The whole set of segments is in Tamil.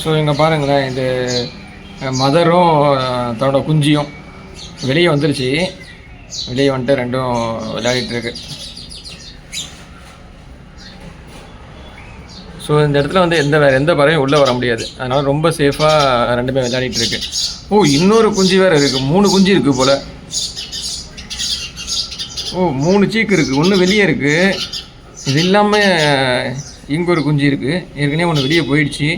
ஸோ இங்கே பாருங்களேன், இது மதரும் தன்னோட குஞ்சியும் வெளியே வந்துருச்சு. வெளியே வந்துட்டு ரெண்டும் விளையாடிட்டுருக்கு. ஸோ இந்த இடத்துல வந்து வேறு எந்த பறவையும் உள்ளே வர முடியாது. அதனால் ரொம்ப சேஃபாக ரெண்டுமே விளையாடிட்டுருக்கு. இன்னொரு குஞ்சு வேறு இருக்குது. 3 குஞ்சு இருக்குது போல். 3 சீக்கு இருக்குது. ஒன்று வெளியே இருக்குது. இது இல்லாமல் இங்கே ஒரு குஞ்சு இருக்குது. ஏற்கனவே ஒன்று வெளியே போயிடுச்சு.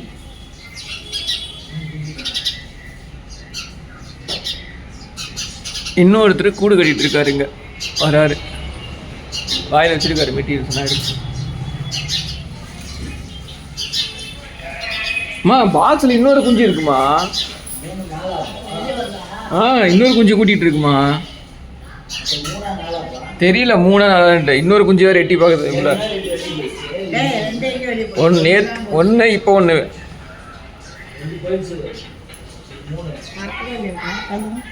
இன்னொருத்தர் கூடு கட்டிகிட்டு இருக்காரு. இங்கே வராரு, வாயில் வச்சுருக்காரு மெட்டீரியல் சொன்னாரு. பாக்ஸில் இன்னொரு குஞ்சு இருக்குமா? இன்னொரு குஞ்சு கூட்டிகிட்டு இருக்குமா? தெரியல, 3 4 இன்னொரு குஞ்சு வேறு எட்டி பார்க்குறது. இல்லை, ஒன்று இப்போ ஒன்று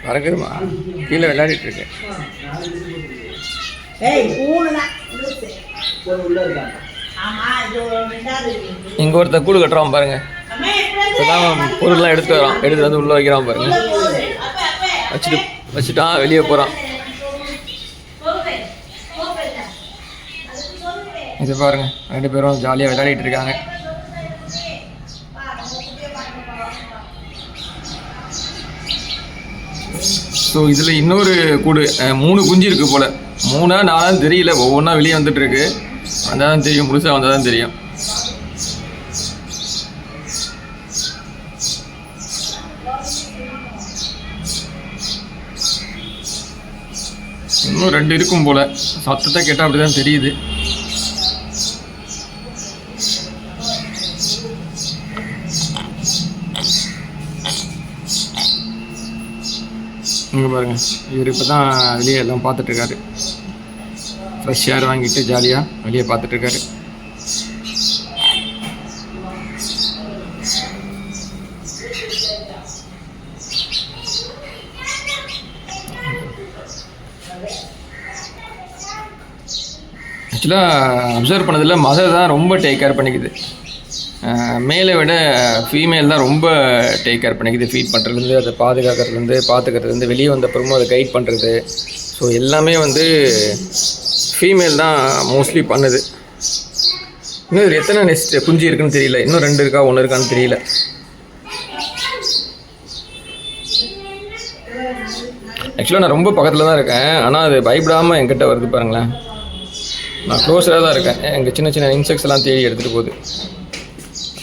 பறக்குதுமா. கீழே விளையாடிட்டு இருக்கேன். இங்கே ஒருத்தர் கூடு கட்டுறான் பாருங்க. இப்போதான் பொருள்லாம் எடுத்து வந்து உள்ளே வைக்கிறான் பாருங்க. வச்சுட்டான், வெளியே போகிறான். இது பாருங்க, 2 பேரும் ஜாலியாக விளையாடிட்டு இருக்காங்க. ஸோ இதில் இன்னொரு கூடு 3 குஞ்சு இருக்குது போல். 3 4 தெரியல, ஒவ்வொன்றா வெளியே வந்துட்டுருக்கு. வந்தால் தான் தெரியும், முழுசாக வந்தால் தான் தெரியும். இன்னும் 2 இருக்கும் போல். சத்தத்தை கேட்டால் அப்படி தான் தெரியுது. இங்கே பாருங்கள், இவர் இப்போ தான் வெளியே எல்லாம் பார்த்துட்ருக்காரு. ஃப்ரெஷ் ஏர் வாங்கிட்டு ஜாலியாக வெளியே பார்த்துட்ருக்காரு. ஆக்சுவலாக அப்சர்வ் பண்ணதில் மதர் தான் ரொம்ப டேக் கேர் பண்ணிக்குது. மேலே விட ஃபீமேல் தான் ரொம்ப டேக் கேர் பண்ணிக்குது. ஃபீட் பண்ணுறதுலேருந்து, அதை பாதுகாக்கிறதுலேருந்து, பார்த்துக்கிறதுலேருந்து, வெளியே வந்தப்புறமும் அதை கைட் பண்ணுறது. ஸோ எல்லாமே வந்து ஃபீமேல் தான் மோஸ்ட்லி பண்ணுது. இன்னும் இது எத்தனை நெக்ஸ்ட் குஞ்சு இருக்குன்னு தெரியல. இன்னும் 2 இருக்கா 1 இருக்கான்னு தெரியல. ஆக்சுவலாக நான் ரொம்ப பக்கத்தில் தான் இருக்கேன். ஆனால் அது பயப்படாமல் என்கிட்ட வருது பாருங்களேன். நான் க்ளோஸராக தான் இருக்கேன். எங்கள் சின்ன சின்ன இன்செக்ட்ஸ் எல்லாம் தேடி எடுத்துகிட்டு போகுது.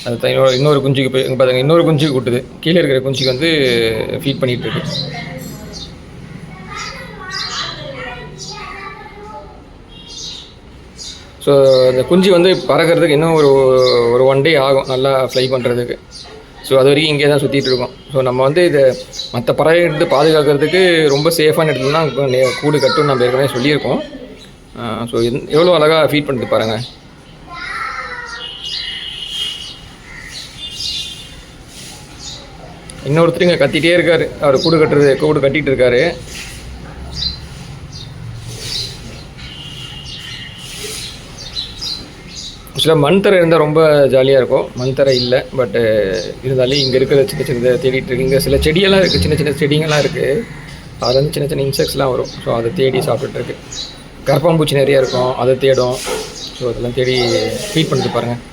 அது தான் இன்னொரு குஞ்சுக்கு போய் பாருங்க, இன்னொரு குஞ்சுக்கு கூட்டுது. கீழே இருக்கிற குஞ்சுக்கு வந்து ஃபீட் பண்ணிகிட்டு இருக்கு. ஸோ அந்த குஞ்சு வந்து பறக்கிறதுக்கு இன்னும் ஒரு 1 டே ஆகும் நல்லா ஃப்ளை பண்ணுறதுக்கு. ஸோ அது வரைக்கும் இங்கே தான் சுற்றிட்டு இருக்கோம். ஸோ நம்ம வந்து இதை மற்ற பறவை எடுத்து பாதுகாக்கிறதுக்கு ரொம்ப சேஃபான இடத்துல தான் கூடு கட்டுன்னு நம்ம ஏற்கனவே சொல்லியிருக்கோம். ஸோ எவ்வளோ அழகாக ஃபீட் பண்ணிட்டு பாருங்கள். இன்னொருத்தர் இங்கே கத்திகிட்டே இருக்கார். அவர் கூடு கட்டிகிட்டு இருக்காரு. ஆக்சுவலாக மண் தரை இருந்தால் ரொம்ப ஜாலியாக இருக்கும். மண் தரை இல்லை, பட்டு இருந்தாலும் இங்கே இருக்கிற சின்ன சின்ன தேடிட்டு இருக்கு. இங்கே சில செடியெல்லாம் இருக்குது, சின்ன சின்ன செடிங்கெல்லாம் இருக்குது. அதில் வந்து சின்ன சின்ன இன்செக்ட்ஸ்லாம் வரும். ஸோ அதை தேடி சாப்பிட்டுருக்கு. கரப்பாம்பூச்சி நிறையா இருக்கும், அதை தேடும். ஸோ அதெல்லாம் தேடி ஃபீட் பண்ணிட்டு பாருங்கள்.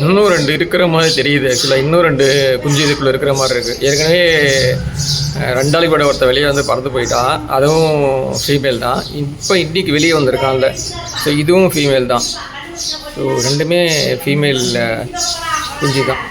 இன்னும் 2 இருக்கிற மாதிரி தெரியுது. ஆக்சுவலாக இன்னும் 2 குஞ்சு இதுக்குள்ளே இருக்கிற மாதிரி இருக்குது. ஏற்கனவே 2 கூட ஒருத்தர் வெளியே வந்து பறந்து போயிட்டான். அதுவும் ஃபீமேல் தான். இப்போ இன்றைக்கி வெளியே வந்திருக்கான்ல, ஸோ இதுவும் ஃபீமேல் தான். ஸோ 2மே ஃபீமேல் குஞ்சு தான்.